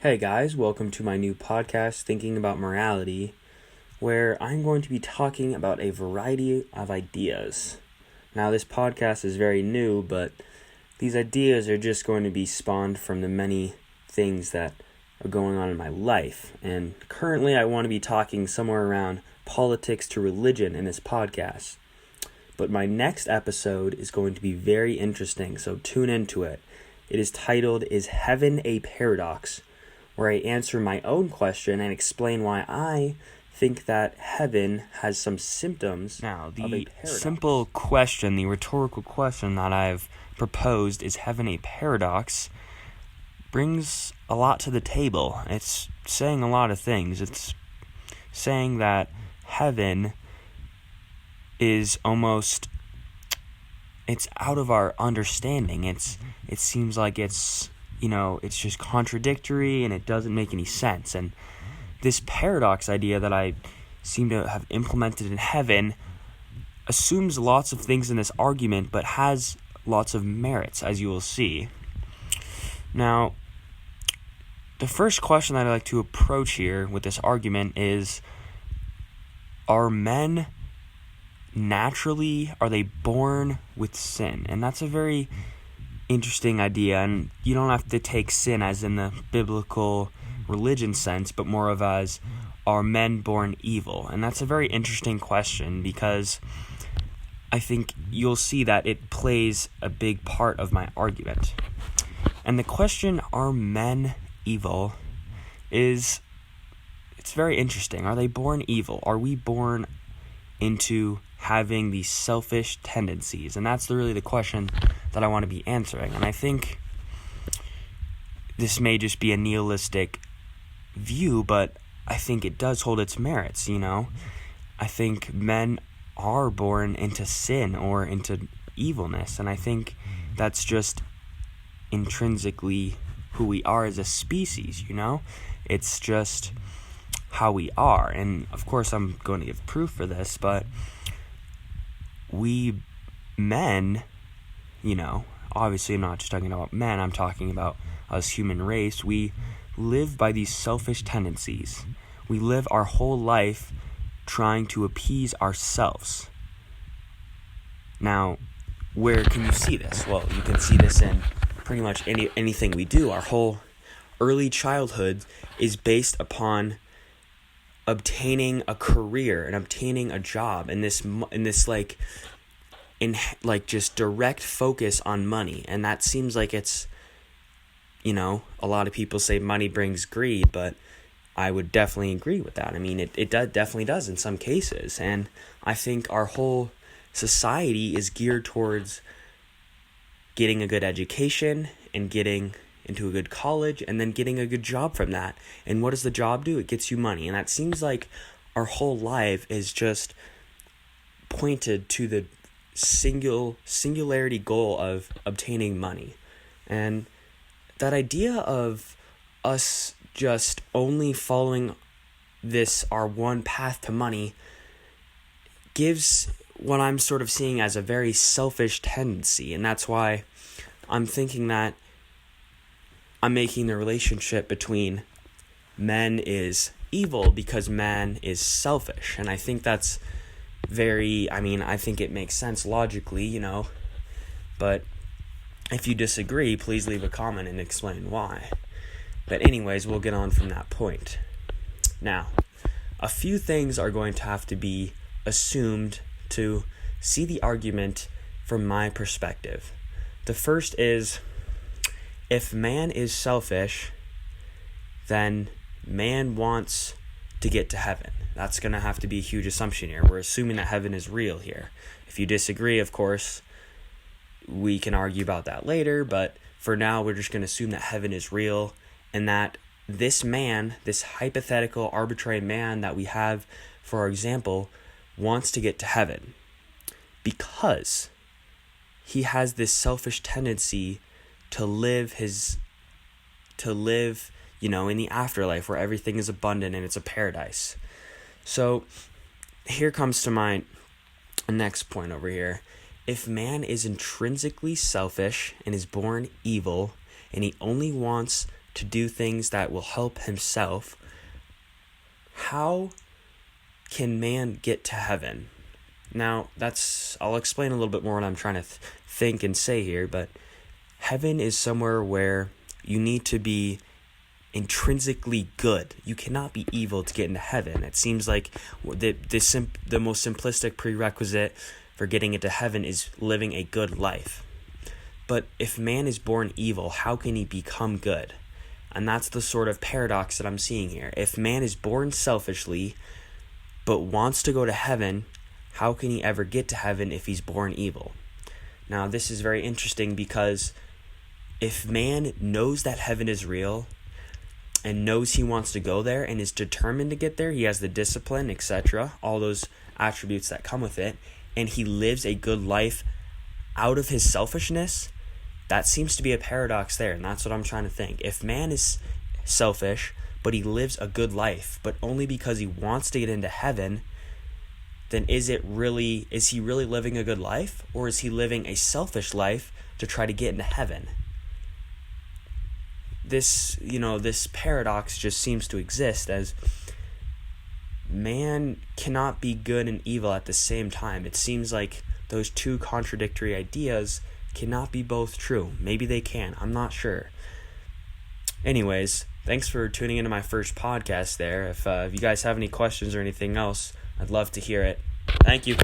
Hey guys, welcome to my new podcast, Thinking About Morality, where I'm going to be talking about a variety of ideas. Now, this podcast is very new, but these ideas are just going to be spawned from the many things that are going on in my life. And currently, I want to be talking somewhere around politics to religion in this podcast. But my next episode is going to be very interesting, so tune into it. It is titled, Is Heaven a Paradox?, where I answer my own question and explain why I think that heaven has some symptoms of a paradox. The simple question, the rhetorical question that I've proposed, is heaven a paradox, brings a lot to the table. It's saying a lot of things. It's saying that heaven is almost, it's out of our understanding. It seems like it's just contradictory and it doesn't make any sense. And this paradox idea that I seem to have implemented in heaven assumes lots of things in this argument, but has lots of merits, as you will see. Now, the first question that I'd like to approach here with this argument is, are men are they born with sin? And that's a very interesting idea, and you don't have to take sin as in the biblical religion sense, but more of as, are men born evil? And that's a very interesting question, because I think you'll see that it plays a big part of my argument. And the question, are men evil, it's very interesting. Are they born evil? Are we born into having these selfish tendencies? And that's really the question that I want to be answering. And I think this may just be a nihilistic view, but I think it does hold its merits, I think men are born into sin or into evilness, and I think that's just intrinsically who we are as a species, It's just how we are. And of course I'm going to give proof for this, but we men, obviously I'm not just talking about men, I'm talking about us human race. We live by these selfish tendencies. We live our whole life trying to appease ourselves. Now, where can you see this? Well, you can see this in pretty much anything we do. Our whole early childhood is based upon obtaining a career and obtaining a job, and this just direct focus on money. And that seems like it's, a lot of people say money brings greed, but I would definitely agree with that. I mean, it definitely does in some cases. And I think our whole society is geared towards getting a good education and getting into a good college and then getting a good job from that. And what does the job do? It gets you money. And that seems like our whole life is just pointed to the singularity goal of obtaining money. And that idea of us just only following our one path to money gives what I'm sort of seeing as a very selfish tendency. And that's why I'm thinking that I'm making the relationship between men is evil because man is selfish. And I think that's I think it makes sense logically, but if you disagree, please leave a comment and explain why. But anyways, we'll get on from that point. Now, a few things are going to have to be assumed to see the argument from my perspective. The first is, if man is selfish, then man wants to get to heaven. That's going to have to be a huge assumption here. We're assuming that heaven is real here. If you disagree, of course, we can argue about that later, but for now, we're just going to assume that heaven is real and that this man, this hypothetical arbitrary man that we have, for our example, wants to get to heaven because he has this selfish tendency to live in the afterlife where everything is abundant and it's a paradise. So here comes to my next point over here. If man is intrinsically selfish and is born evil and he only wants to do things that will help himself, how can man get to heaven? Now, I'll explain a little bit more what I'm trying to think and say here, but heaven is somewhere where you need to be intrinsically good. You cannot be evil to get into heaven. It seems like the most simplistic prerequisite for getting into heaven is living a good life. But if man is born evil, how can he become good? And that's the sort of paradox that I'm seeing here. If man is born selfishly, but wants to go to heaven, how can he ever get to heaven if he's born evil? Now, this is very interesting because if man knows that heaven is real and knows he wants to go there and is determined to get there, he has the discipline, etc., all those attributes that come with it, and he lives a good life out of his selfishness, that seems to be a paradox there, and that's what I'm trying to think. If man is selfish, but he lives a good life, but only because he wants to get into heaven, then is he really living a good life, or is he living a selfish life to try to get into heaven? This paradox just seems to exist, as man cannot be good and evil at the same time. It seems like those two contradictory ideas cannot be both true. Maybe they can. I'm not sure. Anyways, thanks for tuning into my first podcast there. If you guys have any questions or anything else, I'd love to hear it. Thank you.